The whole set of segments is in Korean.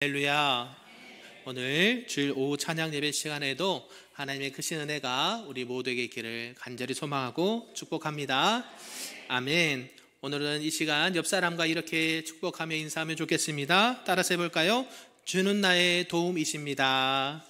할렐루야. 오늘 주일 오후 찬양 예배 시간에도 하나님의 크신 은혜가 우리 모두에게 있기를 간절히 소망하고 축복합니다. 아멘. 오늘은 이 시간 옆 사람과 이렇게 축복하며 인사하면 좋겠습니다. 따라서 해볼까요? 주는 나의 도움이십니다.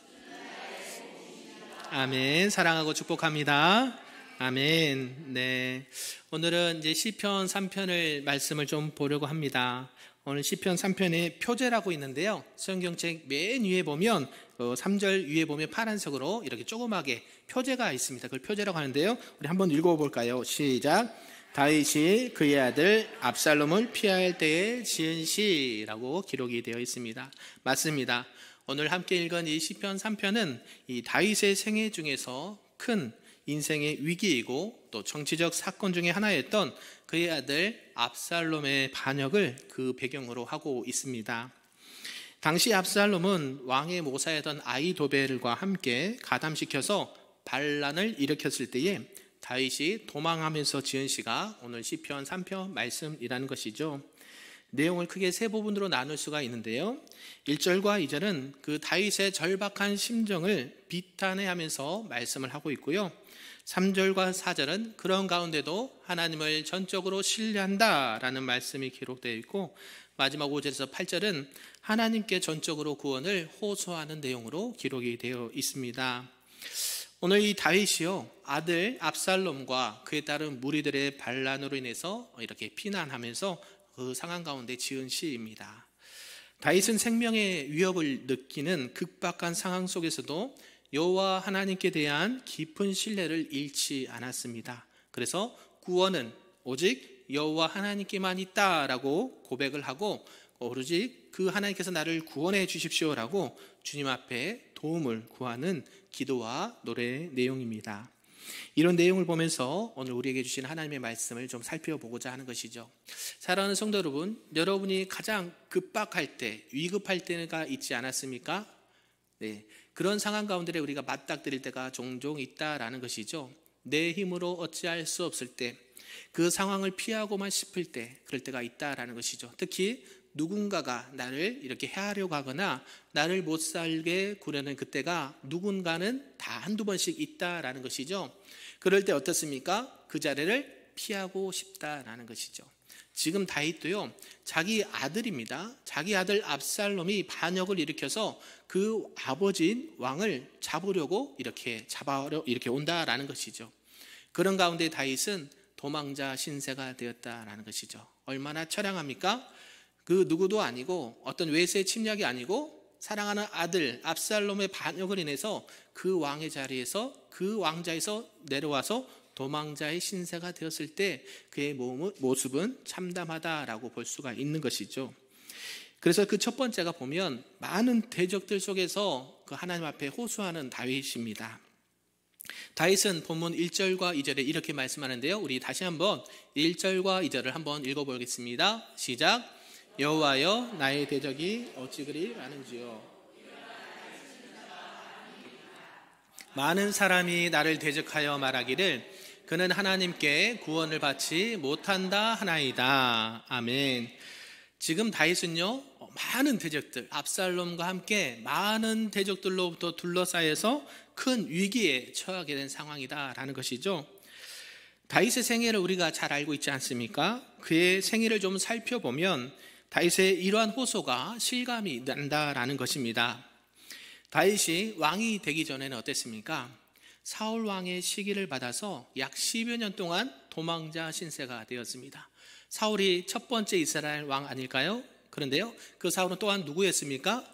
아멘. 사랑하고 축복합니다. 아멘. 네. 오늘은 이제 시편 3편을 말씀을 좀 보려고 합니다. 오늘 시편 3편에 표제라고 있는데요. 성경책 맨 위에 보면 3절 위에 보면 파란색으로 이렇게 조그맣게 표제가 있습니다. 그걸 표제라고 하는데요. 우리 한번 읽어볼까요? 시작. 다윗이 그의 아들 압살롬을 피할 때에 지은 시라고 기록이 되어 있습니다. 맞습니다. 오늘 함께 읽은 이 시편 3편은 이 다윗의 생애 중에서 큰 인생의 위기이고 또 정치적 사건 중에 하나였던 그의 아들 압살롬의 반역을 그 배경으로 하고 있습니다. 당시 압살롬은 왕의 모사였던 아히도벨과 함께 가담시켜서 반란을 일으켰을 때에 다윗이 도망하면서 지은 시가 오늘 시편 3편 말씀이라는 것이죠. 내용을 크게 세 부분으로 나눌 수가 있는데요. 1절과 2절은 그 다윗의 절박한 심정을 비탄해하면서 말씀을 하고 있고요. 3절과 4절은 그런 가운데도 하나님을 전적으로 신뢰한다라는 말씀이 기록되어 있고, 마지막 5절에서 8절은 하나님께 전적으로 구원을 호소하는 내용으로 기록이 되어 있습니다. 오늘 이 다윗이요, 아들 압살롬과 그에 따른 무리들의 반란으로 인해서 이렇게 피난하면서 그 상황 가운데 지은 시입니다. 다윗은 생명의 위협을 느끼는 급박한 상황 속에서도 여호와 하나님께 대한 깊은 신뢰를 잃지 않았습니다. 그래서 구원은 오직 여호와 하나님께만 있다라고 고백을 하고, 오로지 그 하나님께서 나를 구원해 주십시오라고 주님 앞에 도움을 구하는 기도와 노래의 내용입니다. 이런 내용을 보면서 오늘 우리에게 주신 하나님의 말씀을 좀 살펴보고자 하는 것이죠. 사랑하는 성도 여러분, 여러분이 가장 급박할 때, 위급할 때가 있지 않았습니까? 네, 그런 상황 가운데 우리가 맞닥뜨릴 때가 종종 있다라는 것이죠. 내 힘으로 어찌할 수 없을 때, 그 상황을 피하고만 싶을 때, 그럴 때가 있다라는 것이죠. 특히 누군가가 나를 이렇게 해하려고 하거나 나를 못 살게 구려는 그때가 누군가는 다 한두 번씩 있다라는 것이죠. 그럴 때 어떻습니까? 그 자리를 피하고 싶다라는 것이죠. 지금 다윗도요, 자기 아들입니다. 자기 아들 압살롬이 반역을 일으켜서 그 아버지인 왕을 잡으려고 이렇게 온다라는 것이죠. 그런 가운데 다윗은 도망자 신세가 되었다라는 것이죠. 얼마나 처량합니까? 그 누구도 아니고 어떤 외세 침략이 아니고 사랑하는 아들 압살롬의 반역을 인해서 그 왕의 자리에서, 그 왕자에서 내려와서 도망자의 신세가 되었을 때 그의 모습은 참담하다라고 볼 수가 있는 것이죠. 그래서 그 첫 번째가 보면 많은 대적들 속에서 그 하나님 앞에 호소하는 다윗입니다. 다윗은 본문 1절과 2절에 이렇게 말씀하는데요. 우리 다시 한번 1절과 2절을 한번 읽어보겠습니다. 시작. 여호와여, 나의 대적이 어찌 그리 많은지요. 많은 사람이 나를 대적하여 말하기를 그는 하나님께 구원을 받지 못한다 하나이다. 아멘. 지금 다윗은요, 많은 대적들, 압살롬과 함께 많은 대적들로부터 둘러싸여서 큰 위기에 처하게 된 상황이다라는 것이죠. 다윗의 생애를 우리가 잘 알고 있지 않습니까? 그의 생애를 좀 살펴보면 다윗의 이러한 호소가 실감이 난다라는 것입니다. 다윗이 왕이 되기 전에는 어땠습니까? 사울 왕의 시기를 받아서 약 10여 년 동안 도망자 신세가 되었습니다. 사울이 첫 번째 이스라엘 왕 아닐까요? 그런데요, 그 사울은 또한 누구였습니까?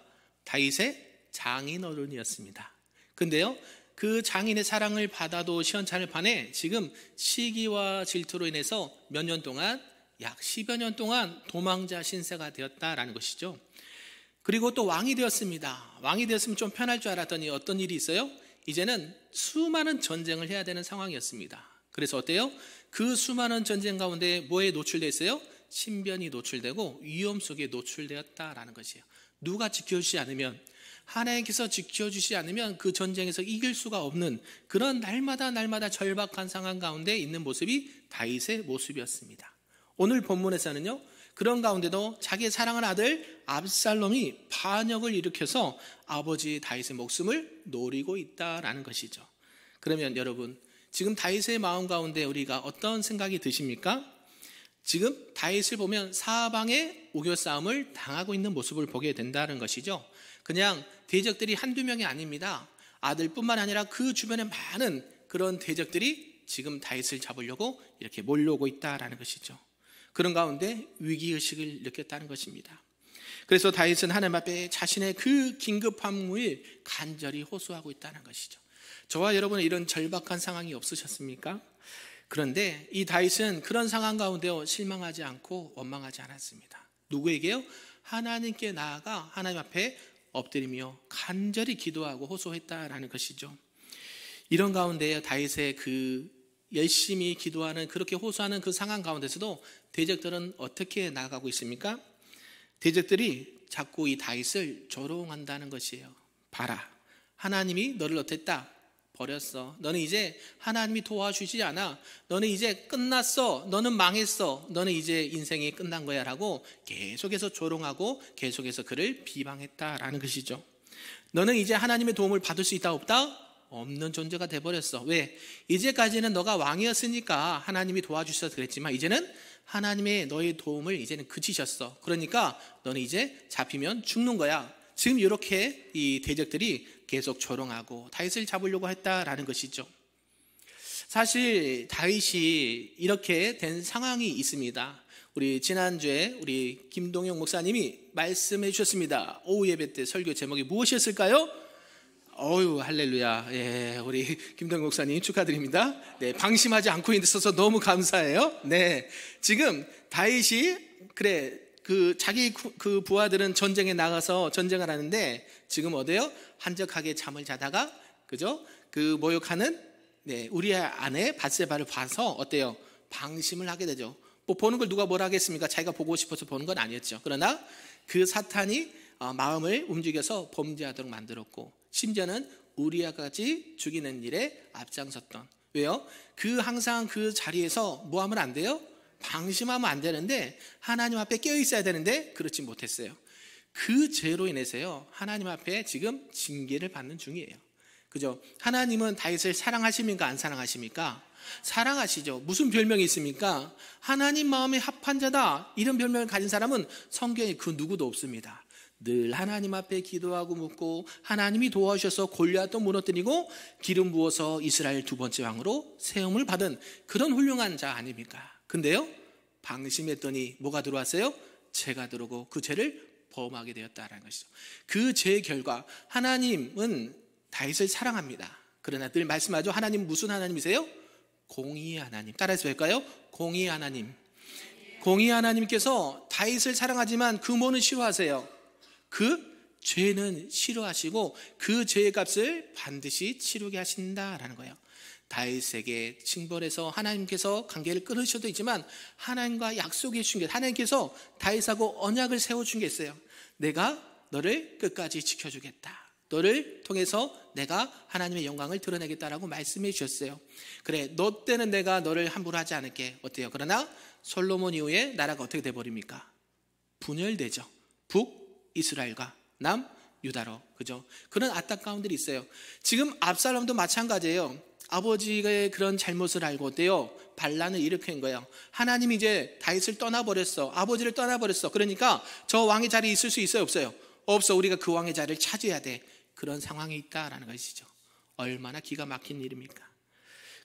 다윗의 장인어른이었습니다. 근데요, 그 장인의 사랑을 받아도 시원찮을 판에 지금 시기와 질투로 인해서 몇 년 동안, 약 10여 년 동안 도망자 신세가 되었다라는 것이죠. 그리고 또 왕이 되었습니다. 왕이 되었으면 좀 편할 줄 알았더니 어떤 일이 있어요? 이제는 수많은 전쟁을 해야 되는 상황이었습니다. 그래서 어때요? 그 수많은 전쟁 가운데 뭐에 노출되어 있어요? 신변이 노출되고 위험 속에 노출되었다라는 것이에요. 누가 지켜주지 않으면, 하나님께서 지켜주지 않으면 그 전쟁에서 이길 수가 없는 그런 날마다 절박한 상황 가운데 있는 모습이 다윗의 모습이었습니다. 오늘 본문에서는요, 그런 가운데도 자기의 사랑하는 아들 압살롬이 반역을 일으켜서 아버지 다윗의 목숨을 노리고 있다라는 것이죠. 그러면 여러분, 지금 다윗의 마음 가운데 우리가 어떤 생각이 드십니까? 지금 다윗을 보면 사방에 우겨 싸움을 당하고 있는 모습을 보게 된다는 것이죠. 그냥 대적들이 한두 명이 아닙니다. 아들뿐만 아니라 그 주변에 많은 그런 대적들이 지금 다윗을 잡으려고 이렇게 몰려오고 있다라는 것이죠. 그런 가운데 위기의식을 느꼈다는 것입니다. 그래서 다윗은 하나님 앞에 자신의 그 긴급함을 간절히 호소하고 있다는 것이죠. 저와 여러분은 이런 절박한 상황이 없으셨습니까? 그런데 이 다윗은 그런 상황 가운데 실망하지 않고 원망하지 않았습니다. 누구에게요? 하나님께 나아가 하나님 앞에 엎드리며 간절히 기도하고 호소했다라는 것이죠. 이런 가운데 다윗의 그 열심히 기도하는, 그렇게 호소하는 그 상황 가운데서도 대적들은 어떻게 나아가고 있습니까? 대적들이 자꾸 이 다윗을 조롱한다는 것이에요. 봐라, 하나님이 너를 어땠다? 버렸어. 너는 이제 하나님이 도와주지 않아. 너는 이제 끝났어. 너는 망했어. 너는 이제 인생이 끝난 거야 라고 계속해서 조롱하고 계속해서 그를 비방했다라는 것이죠. 너는 이제 하나님의 도움을 받을 수 있다 없다? 없는 존재가 돼버렸어. 왜? 이제까지는 너가 왕이었으니까 하나님이 도와주셔서 그랬지만 이제는 하나님의 너의 도움을 이제는 그치셨어. 그러니까 너는 이제 잡히면 죽는 거야. 지금 이렇게 이 대적들이 계속 조롱하고 다윗을 잡으려고 했다라는 것이죠. 사실 다윗이 이렇게 된 상황이 있습니다. 우리 지난주에 우리 김동영 목사님이 말씀해 주셨습니다. 오후 예배 때 설교 제목이 무엇이었을까요? 어유 할렐루야. 예, 우리 김동영 목사님 축하드립니다. 네, 방심하지 않고 있어서 너무 감사해요. 네, 지금 다윗이 자기 그 부하들은 전쟁에 나가서 전쟁을 하는데 지금 어때요? 한적하게 잠을 자다가 그죠? 그 모욕하는 우리의 아내 밧세바를 봐서 어때요? 방심을 하게 되죠. 뭐 보는 걸 누가 뭐라 하겠습니까? 자기가 보고 싶어서 보는 건 아니었죠. 그러나 그 사탄이 마음을 움직여서 범죄하도록 만들었고 심지어는 우리아까지 죽이는 일에 앞장섰던. 왜요? 항상 그 자리에서 뭐 하면 안 돼요? 방심하면 안 되는데 하나님 앞에 깨어 있어야 되는데 그렇지 못했어요. 그 죄로 인해서요 하나님 앞에 지금 징계를 받는 중이에요. 그죠? 하나님은 다윗을 사랑하십니까? 안 사랑하십니까? 사랑하시죠. 무슨 별명이 있습니까? 하나님 마음에 합한 자다. 이런 별명을 가진 사람은 성경에 그 누구도 없습니다. 늘 하나님 앞에 기도하고 묻고 하나님이 도와주셔서 골리앗도 무너뜨리고 기름 부어서 이스라엘 두 번째 왕으로 세움을 받은 그런 훌륭한 자 아닙니까? 근데요 방심했더니 뭐가 들어왔어요? 죄가 들어오고 그 죄를 범하게 되었다는 것이죠. 그 죄의 결과 하나님은 다윗을 사랑합니다. 그러나 늘 말씀하죠. 하나님 무슨 하나님이세요? 공의의 하나님. 따라해서 할까요? 공의의 하나님. 공의의 하나님께서 다윗을 사랑하지만 그 뭐는 싫어하세요? 그 죄는 싫어하시고 그 죄의 값을 반드시 치르게 하신다라는 거예요. 다윗에게 징벌해서 하나님께서 관계를 끊으셔도 있지만 하나님과 약속해 주신 게, 하나님께서 다윗하고 언약을 세워준 게 있어요. 내가 너를 끝까지 지켜주겠다. 너를 통해서 내가 하나님의 영광을 드러내겠다라고 말씀해 주셨어요. 그래, 너 때는 내가 너를 함부로 하지 않을게. 어때요? 그러나 솔로몬 이후에 나라가 어떻게 돼버립니까? 분열되죠. 북이스라엘과 남유다로. 그죠? 그런 안타까운 일이 있어요. 지금 압살롬도 마찬가지예요. 아버지의 그런 잘못을 알고 어때요? 반란을 일으킨 거예요. 하나님이 이제 다윗을 떠나버렸어. 아버지를 떠나버렸어. 그러니까 저 왕의 자리에 있을 수 있어요? 없어요? 없어. 우리가 그 왕의 자리를 차지해야 돼. 그런 상황이 있다라는 것이죠. 얼마나 기가 막힌 일입니까?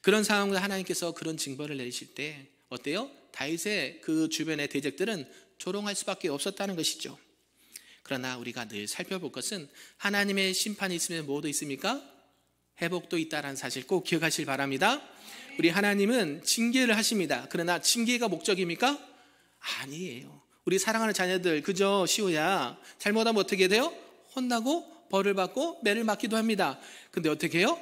그런 상황에서 하나님께서 그런 징벌을 내리실 때 어때요? 다윗의 그 주변의 대적들은 조롱할 수밖에 없었다는 것이죠. 그러나 우리가 늘 살펴볼 것은 하나님의 심판이 있으면 뭐도 있습니까? 회복도 있다는 사실 꼭 기억하시길 바랍니다. 우리 하나님은 징계를 하십니다. 그러나 징계가 목적입니까? 아니에요. 우리 사랑하는 자녀들 그저 시호야 잘못하면 어떻게 돼요? 혼나고 벌을 받고 매를 맞기도 합니다. 근데 어떻게 해요?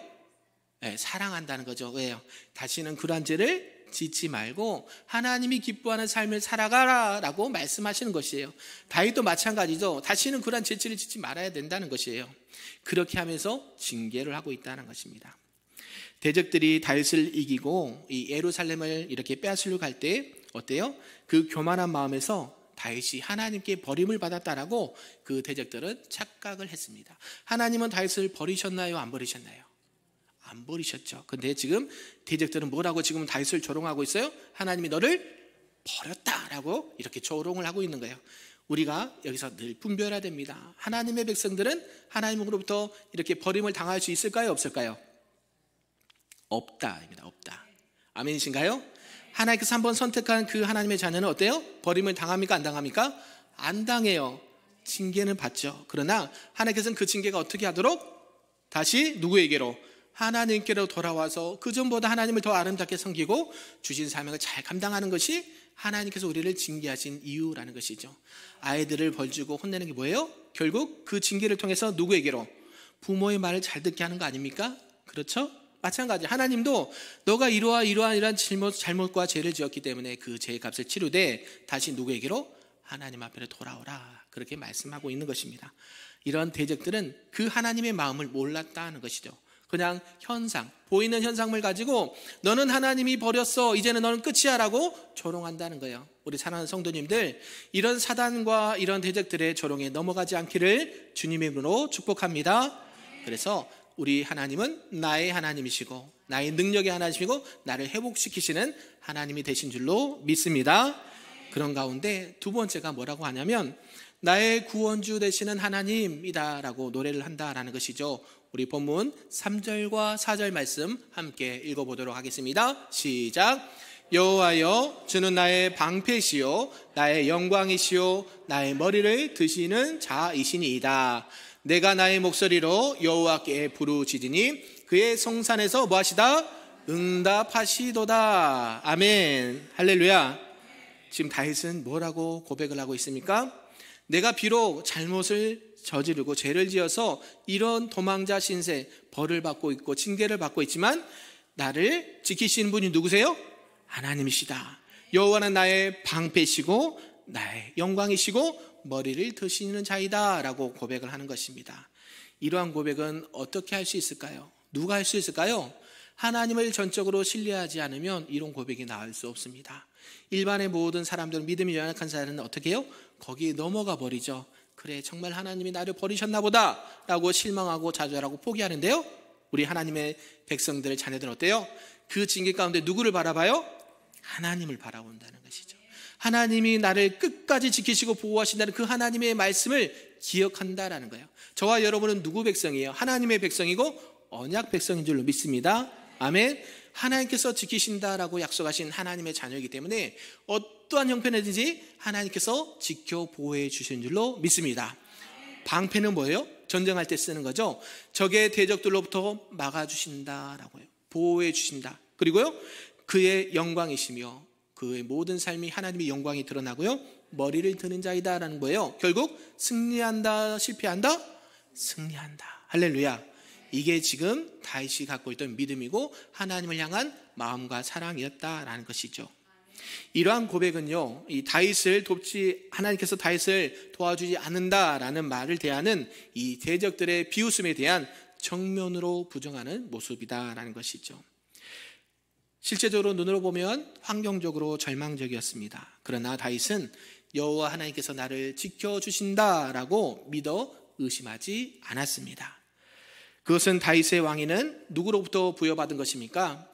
네, 사랑한다는 거죠. 왜요? 다시는 그러한 죄를 짓지 말고 하나님이 기뻐하는 삶을 살아가라 라고 말씀하시는 것이에요. 다윗도 마찬가지죠. 다시는 그러한 죄를 짓지 말아야 된다는 것이에요. 그렇게 하면서 징계를 하고 있다는 것입니다. 대적들이 다윗을 이기고 이 예루살렘을 이렇게 빼앗으려고 할 때 어때요? 그 교만한 마음에서 다윗이 하나님께 버림을 받았다라고 그 대적들은 착각을 했습니다. 하나님은 다윗을 버리셨나요? 안 버리셨나요? 안 버리셨죠. 근데 지금 대적들은 뭐라고 지금 다윗을 조롱하고 있어요? 하나님이 너를 버렸다라고 이렇게 조롱을 하고 있는 거예요. 우리가 여기서 늘 분별해야 됩니다. 하나님의 백성들은 하나님으로부터 이렇게 버림을 당할 수 있을까요? 없을까요? 없다입니다. 없다. 아멘이신가요? 하나님께서 한번 선택한 그 하나님의 자녀는 어때요? 버림을 당합니까? 안 당합니까? 안 당해요. 징계는 받죠. 그러나 하나님께서는 그 징계가 어떻게 하도록? 다시 누구에게로? 하나님께로 돌아와서 그전보다 하나님을 더 아름답게 섬기고 주신 사명을 잘 감당하는 것이 하나님께서 우리를 징계하신 이유라는 것이죠. 아이들을 벌주고 혼내는 게 뭐예요? 결국 그 징계를 통해서 누구에게로? 부모의 말을 잘 듣게 하는 거 아닙니까? 그렇죠? 마찬가지. 하나님도 너가 이러한 잘못과 죄를 지었기 때문에 그 죄의 값을 치르되 다시 누구에게로? 하나님 앞으로 돌아오라. 그렇게 말씀하고 있는 것입니다. 이런 대적들은 그 하나님의 마음을 몰랐다는 것이죠. 그냥 현상, 보이는 현상을 가지고 너는 하나님이 버렸어, 이제는 너는 끝이야 라고 조롱한다는 거예요. 우리 사랑하는 성도님들, 이런 사단과 이런 대적들의 조롱에 넘어가지 않기를 주님의 이름으로 축복합니다. 그래서 우리 하나님은 나의 하나님이시고 나의 능력의 하나님이시고 나를 회복시키시는 하나님이 되신 줄로 믿습니다. 그런 가운데 두 번째가 뭐라고 하냐면 나의 구원주 되시는 하나님이다 라고 노래를 한다라는 것이죠. 우리 본문 3절과 4절 말씀 함께 읽어보도록 하겠습니다. 시작. 여호와여, 주는 나의 방패시요 나의 영광이시요 나의 머리를 드시는 자이시니이다. 내가 나의 목소리로 여호와께 부르짖으니 그의 성산에서 뭐하시다? 응답하시도다. 아멘. 할렐루야. 지금 다윗은 뭐라고 고백을 하고 있습니까? 내가 비록 잘못을 저지르고 죄를 지어서 이런 도망자 신세, 벌을 받고 있고 징계를 받고 있지만 나를 지키시는 분이 누구세요? 하나님이시다. 여호와는 나의 방패시고 나의 영광이시고 머리를 드시는 자이다 라고 고백을 하는 것입니다. 이러한 고백은 어떻게 할 수 있을까요? 누가 할 수 있을까요? 하나님을 전적으로 신뢰하지 않으면 이런 고백이 나올 수 없습니다. 일반의 모든 사람들은, 믿음이 연약한 사람은 어떻게 해요? 거기에 넘어가 버리죠. 그래, 정말 하나님이 나를 버리셨나 보다 라고 실망하고 좌절하고 포기하는데요, 우리 하나님의 백성들, 자녀들은 어때요? 그 징계 가운데 누구를 바라봐요? 하나님을 바라본다는 것이죠. 하나님이 나를 끝까지 지키시고 보호하신다는 그 하나님의 말씀을 기억한다라는 거예요. 저와 여러분은 누구 백성이에요? 하나님의 백성이고 언약 백성인 줄로 믿습니다. 아멘. 하나님께서 지키신다라고 약속하신 하나님의 자녀이기 때문에 어떠한 형편이든지 하나님께서 지켜 보호해 주신 줄로 믿습니다. 방패는 뭐예요? 전쟁할 때 쓰는 거죠. 적의 대적들로부터 막아주신다라고요. 보호해 주신다. 그리고요, 그의 영광이시며 그의 모든 삶이 하나님의 영광이 드러나고요, 머리를 드는 자이다라는 거예요. 결국 승리한다, 실패한다? 승리한다. 할렐루야. 이게 지금 다윗이 갖고 있던 믿음이고 하나님을 향한 마음과 사랑이었다라는 것이죠. 이러한 고백은요, 이 다윗을 하나님께서 다윗을 도와주지 않는다라는 말을 대하는 이 대적들의 비웃음에 대한 정면으로 부정하는 모습이다라는 것이죠. 실제적으로 눈으로 보면 환경적으로 절망적이었습니다. 그러나 다윗은 여호와 하나님께서 나를 지켜주신다라고 믿어 의심하지 않았습니다. 그것은 다윗의 왕위는 누구로부터 부여받은 것입니까?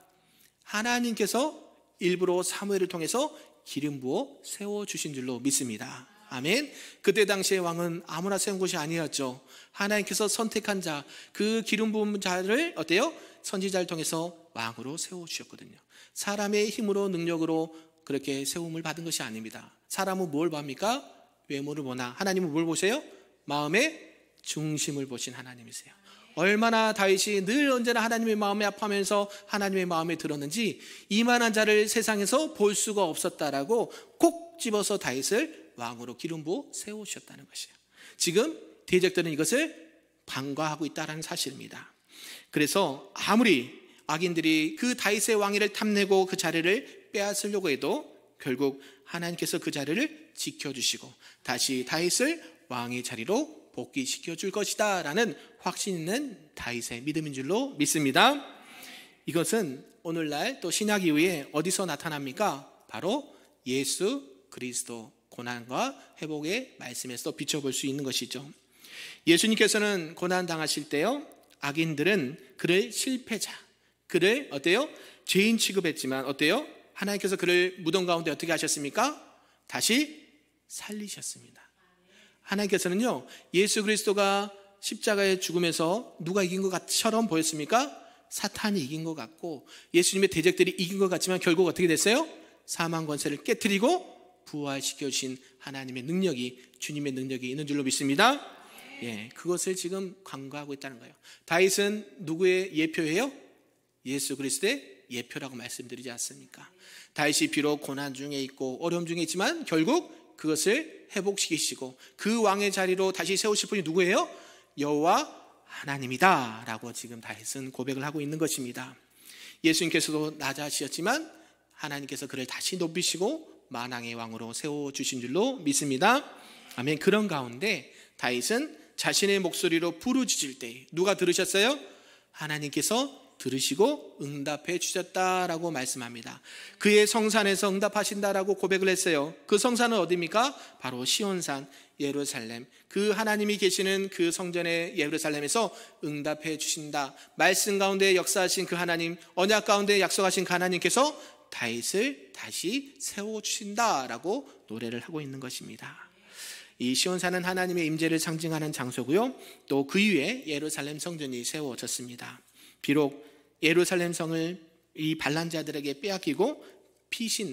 하나님께서 일부러 사무엘을 통해서 기름 부어 세워주신 줄로 믿습니다. 아멘. 그때 당시의 왕은 아무나 세운 것이 아니었죠. 하나님께서 선택한 자, 그 기름 부은 자를 어때요? 선지자를 통해서 왕으로 세워주셨거든요. 사람의 힘으로 능력으로 그렇게 세움을 받은 것이 아닙니다. 사람은 뭘 봅니까? 외모를 보나 하나님은 뭘 보세요? 마음의 중심을 보신 하나님이세요. 얼마나 다윗이 늘 언제나 하나님의 마음에 아파하면서 하나님의 마음에 들었는지 이만한 자를 세상에서 볼 수가 없었다라고 콕 집어서 다윗을 왕으로 기름 부어 세우셨다는 것이에요. 지금 대적들은 이것을 방과하고 있다는 사실입니다. 그래서 아무리 악인들이 그 다윗의 왕위를 탐내고 그 자리를 빼앗으려고 해도 결국 하나님께서 그 자리를 지켜주시고 다시 다윗을 왕의 자리로 복귀시켜 줄 것이다 라는 확신 있는 다윗의 믿음인 줄로 믿습니다. 이것은 오늘날 또 신약 이후에 어디서 나타납니까? 바로 예수 그리스도 고난과 회복의 말씀에서 비춰볼 수 있는 것이죠. 예수님께서는 고난 당하실 때요, 악인들은 그를 실패자, 그를 어때요? 죄인 취급했지만 어때요? 하나님께서 그를 무덤 가운데 어떻게 하셨습니까? 다시 살리셨습니다. 하나님께서는요, 예수 그리스도가 십자가의 죽음에서 누가 이긴 것 같처럼 보였습니까? 사탄이 이긴 것 같고 예수님의 대적들이 이긴 것 같지만 결국 어떻게 됐어요? 사망 권세를 깨트리고 부활시켜 주신 하나님의 능력이, 주님의 능력이 있는 줄로 믿습니다. 예, 그것을 지금 간구하고 있다는 거예요. 다윗은 누구의 예표예요? 예수 그리스도의 예표라고 말씀드리지 않습니까? 다윗이 비록 고난 중에 있고 어려움 중에 있지만 결국 그것을 회복시키시고 그 왕의 자리로 다시 세우실 분이 누구예요? 여호와 하나님이다 라고 지금 다윗은 고백을 하고 있는 것입니다. 예수님께서도 낮아지셨지만 하나님께서 그를 다시 높이시고 만왕의 왕으로 세워주신 줄로 믿습니다. 아멘. 그런 가운데 다윗은 자신의 목소리로 부르짖을 때 누가 들으셨어요? 하나님께서 들으시고 응답해 주셨다라고 말씀합니다. 그의 성산에서 응답하신다라고 고백을 했어요. 그 성산은 어디입니까? 바로 시온산 예루살렘, 그 하나님이 계시는 그 성전의 예루살렘에서 응답해 주신다. 말씀 가운데 역사하신 그 하나님, 언약 가운데 약속하신 그 하나님께서 다윗을 다시 세워주신다라고 노래를 하고 있는 것입니다. 이 시온산은 하나님의 임재를 상징하는 장소고요, 또 그 위에 예루살렘 성전이 세워졌습니다. 비록 예루살렘 성을 이 반란자들에게 빼앗기고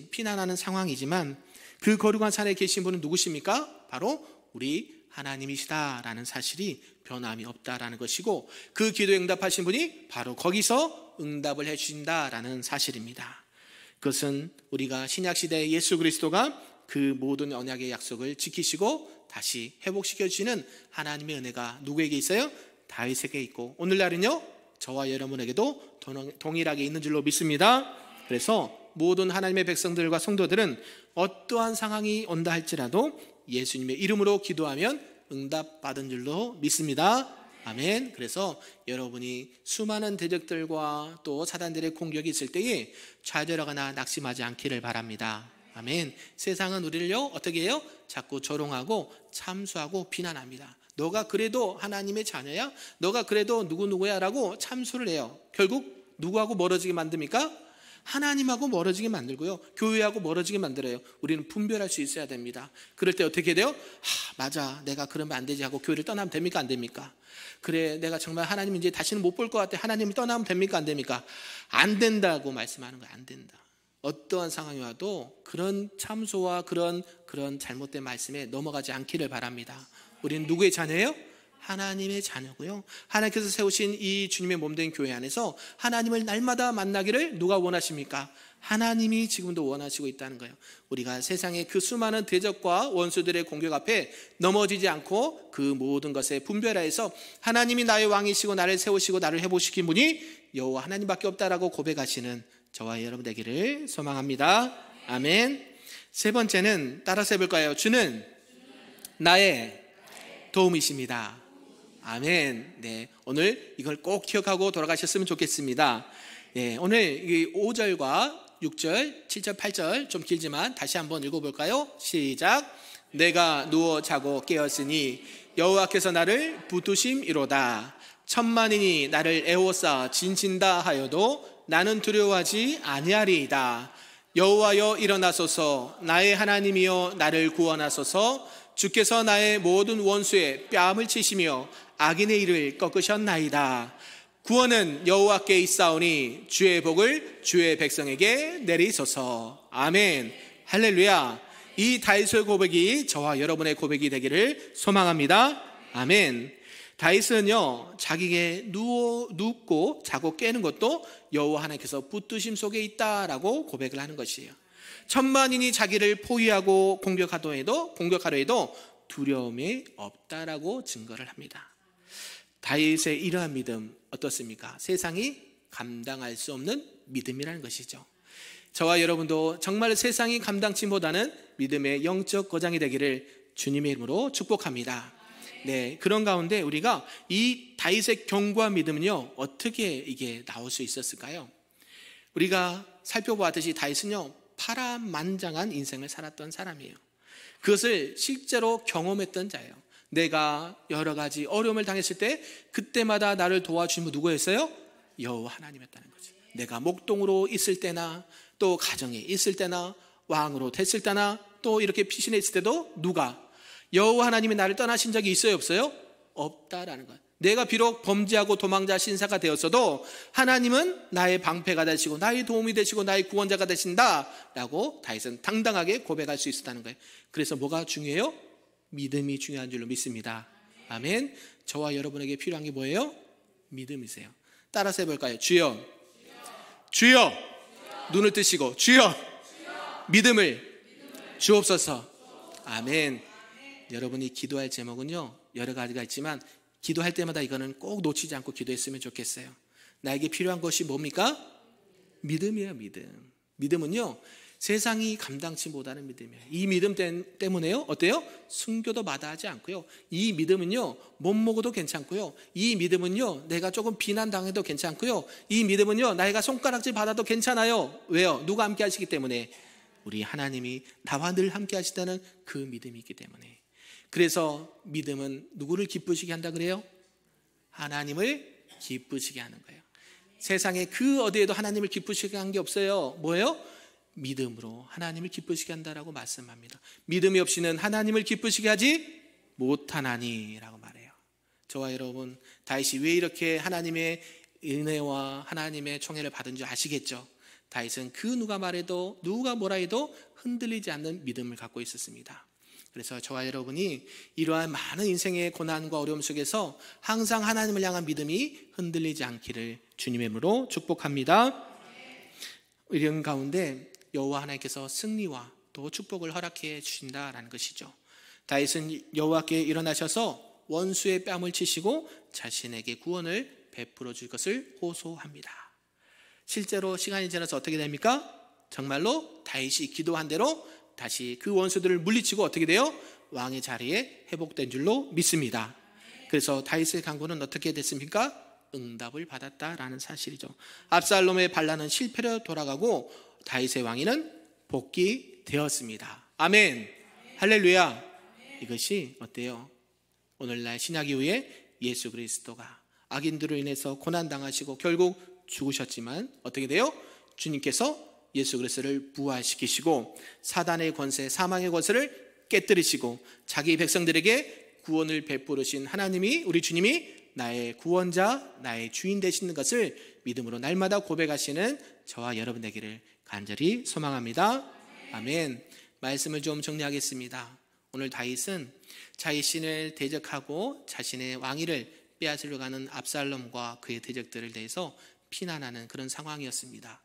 피난하는 상황이지만 그 거룩한 산에 계신 분은 누구십니까? 바로 우리 하나님이시다라는 사실이 변함이 없다라는 것이고, 그 기도에 응답하신 분이 바로 거기서 응답을 해주신다라는 사실입니다. 그것은 우리가 신약시대에 예수 그리스도가 그 모든 언약의 약속을 지키시고 다시 회복시켜 주시는 하나님의 은혜가 누구에게 있어요? 다윗에게 있고 오늘날은요, 저와 여러분에게도 동일하게 있는 줄로 믿습니다. 그래서 모든 하나님의 백성들과 성도들은 어떠한 상황이 온다 할지라도 예수님의 이름으로 기도하면 응답받은 줄로 믿습니다. 아멘. 그래서 여러분이 수많은 대적들과 또 사단들의 공격이 있을 때에 좌절하거나 낙심하지 않기를 바랍니다. 아멘. 세상은 우리를요 어떻게 해요? 자꾸 조롱하고 참수하고 비난합니다. 너가 그래도 하나님의 자녀야? 너가 그래도 누구누구야? 라고 참수를 해요. 결국 누구하고 멀어지게 만듭니까? 하나님하고 멀어지게 만들고요, 교회하고 멀어지게 만들어요. 우리는 분별할 수 있어야 됩니다. 그럴 때 어떻게 돼요? 맞아, 내가 그러면 안 되지 하고 교회를 떠나면 됩니까? 안 됩니까? 그래, 내가 정말 하나님 이제 다시는 못 볼 것 같아. 하나님이 떠나면 됩니까? 안 됩니까? 안 된다고 말씀하는 거예요. 안 된다. 어떠한 상황이 와도 그런 참소와 그런 잘못된 말씀에 넘어가지 않기를 바랍니다. 우리는 누구의 자녀예요? 하나님의 자녀고요, 하나님께서 세우신 이 주님의 몸된 교회 안에서 하나님을 날마다 만나기를 누가 원하십니까? 하나님이 지금도 원하시고 있다는 거예요. 우리가 세상의 그 수많은 대적과 원수들의 공격 앞에 넘어지지 않고 그 모든 것에 분별하여서 하나님이 나의 왕이시고 나를 세우시고 나를 회복시킨 분이 여호와 하나님밖에 없다라고 고백하시는 저와 여러분 되기를 소망합니다. 아멘. 세 번째는 따라서 해볼까요? 주는 나의 도움이십니다. 아멘. 네, 오늘 이걸 꼭 기억하고 돌아가셨으면 좋겠습니다. 네, 오늘 5절과 6절, 7절, 8절 좀 길지만 다시 한번 읽어볼까요? 시작. 내가 누워 자고 깨었으니 여호와께서 나를 붙드심이로다. 천만인이 나를 애워싸 진친다 하여도 나는 두려워하지 아니하리이다. 여호와여 일어나소서. 나의 하나님이여 나를 구원하소서. 주께서 나의 모든 원수의 뺨을 치시며 악인의 일을 꺾으셨나이다. 구원은 여호와께 있사오니 주의 복을 주의 백성에게 내리소서. 아멘. 할렐루야. 이 다윗의 고백이 저와 여러분의 고백이 되기를 소망합니다. 아멘. 다윗은요, 자기에게 눕고 자고 깨는 것도 여호와 하나님께서 붙드심 속에 있다라고 고백을 하는 것이에요. 천만인이 자기를 포위하고 공격하려 해도 두려움이 없다라고 증거를 합니다. 다윗의 이러한 믿음 어떻습니까? 세상이 감당할 수 없는 믿음이라는 것이죠. 저와 여러분도 정말 세상이 감당치 못하는 믿음의 영적 거장이 되기를 주님의 이름으로 축복합니다. 네, 그런 가운데 우리가 이 다윗의 견고한 믿음은요, 어떻게 이게 나올 수 있었을까요? 우리가 살펴보았듯이 다윗은요, 파란만장한 인생을 살았던 사람이에요. 그것을 실제로 경험했던 자예요. 내가 여러 가지 어려움을 당했을 때 그때마다 나를 도와주신 분 누구였어요? 여호와 하나님이었다는 거죠. 내가 목동으로 있을 때나 또 가정에 있을 때나 왕으로 됐을 때나 또 이렇게 피신해 있을 때도 누가? 여호와 하나님이 나를 떠나신 적이 있어요, 없어요? 없다라는 거예요. 내가 비록 범죄하고 도망자 신사가 되었어도 하나님은 나의 방패가 되시고 나의 도움이 되시고 나의 구원자가 되신다라고 다윗은 당당하게 고백할 수 있었다는 거예요. 그래서 뭐가 중요해요? 믿음이 중요한 줄로 믿습니다. 아멘. 저와 여러분에게 필요한 게 뭐예요? 믿음이세요. 따라서 해볼까요? 주여, 주여, 눈을 뜨시고 주여, 믿음을 주옵소서. 아멘. 여러분이 기도할 제목은요 여러 가지가 있지만 기도할 때마다 이거는 꼭 놓치지 않고 기도했으면 좋겠어요. 나에게 필요한 것이 뭡니까? 믿음이에요. 믿음. 믿음은요 세상이 감당치 못하는 믿음이에요. 이 믿음 때문에요 어때요? 순교도 마다하지 않고요. 이 믿음은요 못 먹어도 괜찮고요. 이 믿음은요 내가 조금 비난당해도 괜찮고요. 이 믿음은요 나이가 손가락질 받아도 괜찮아요. 왜요? 누가 함께 하시기 때문에. 우리 하나님이 나와 늘 함께 하시다는 그 믿음이 있기 때문에. 그래서 믿음은 누구를 기쁘시게 한다 그래요? 하나님을 기쁘시게 하는 거예요. 세상에 그 어디에도 하나님을 기쁘시게 한 게 없어요. 뭐예요? 믿음으로 하나님을 기쁘시게 한다라고 말씀합니다. 믿음이 없이는 하나님을 기쁘시게 하지 못하나니라고 말해요. 저와 여러분 다윗이 왜 이렇게 하나님의 은혜와 하나님의 총애를 받은 줄 아시겠죠? 다윗은 그 누가 말해도 누가 뭐라 해도 흔들리지 않는 믿음을 갖고 있었습니다. 그래서 저와 여러분이 이러한 많은 인생의 고난과 어려움 속에서 항상 하나님을 향한 믿음이 흔들리지 않기를 주님의 이름으로 축복합니다. 이런 가운데 여호와 하나님께서 승리와 또 축복을 허락해 주신다라는 것이죠. 다윗은 여호와께 일어나셔서 원수의 뺨을 치시고 자신에게 구원을 베풀어 줄 것을 호소합니다. 실제로 시간이 지나서 어떻게 됩니까? 정말로 다윗이 기도한 대로 다시 그 원수들을 물리치고 어떻게 돼요? 왕의 자리에 회복된 줄로 믿습니다. 그래서 다윗의 간구는 어떻게 됐습니까? 응답을 받았다라는 사실이죠. 압살롬의 반란은 실패로 돌아가고 다윗의 왕위는 복귀되었습니다. 아멘. 할렐루야. 이것이 어때요? 오늘날 신약 이후에 예수 그리스도가 악인들로 인해서 고난당하시고 결국 죽으셨지만 어떻게 돼요? 주님께서 예수 그리스도를 부활시키시고 사단의 권세, 사망의 권세를 깨뜨리시고 자기 백성들에게 구원을 베푸르신 하나님이, 우리 주님이 나의 구원자, 나의 주인 되시는 것을 믿음으로 날마다 고백하시는 저와 여러분 되기를 간절히 소망합니다. 아멘. 말씀을 좀 정리하겠습니다. 오늘 다윗은 자신을 대적하고 자신의 왕위를 빼앗으려고 하는 압살롬과 그의 대적들을 대해서 피난하는 그런 상황이었습니다.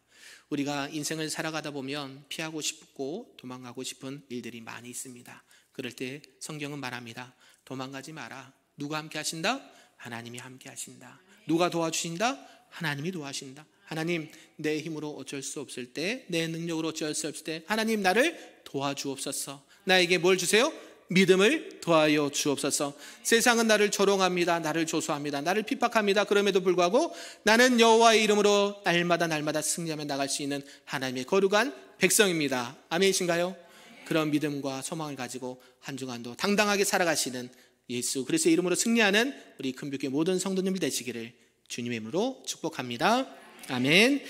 우리가 인생을 살아가다 보면 피하고 싶고 도망가고 싶은 일들이 많이 있습니다. 그럴 때 성경은 말합니다. 도망가지 마라. 누가 함께 하신다? 하나님이 함께 하신다. 누가 도와주신다? 하나님이 도와주신다. 하나님, 내 힘으로 어쩔 수 없을 때, 내 능력으로 어쩔 수 없을 때 하나님 나를 도와주옵소서. 나에게 뭘 주세요? 믿음을 더하여 주옵소서. 세상은 나를 조롱합니다. 나를 조소합니다. 나를 핍박합니다. 그럼에도 불구하고 나는 여호와의 이름으로 날마다 승리하며 나갈 수 있는 하나님의 거룩한 백성입니다. 아멘이신가요? 그런 믿음과 소망을 가지고 한 주간도 당당하게 살아가시는 예수 그리스도의 이름으로 승리하는 우리 금빛교회 모든 성도님들 되시기를 주님의 이름으로 축복합니다. 아멘.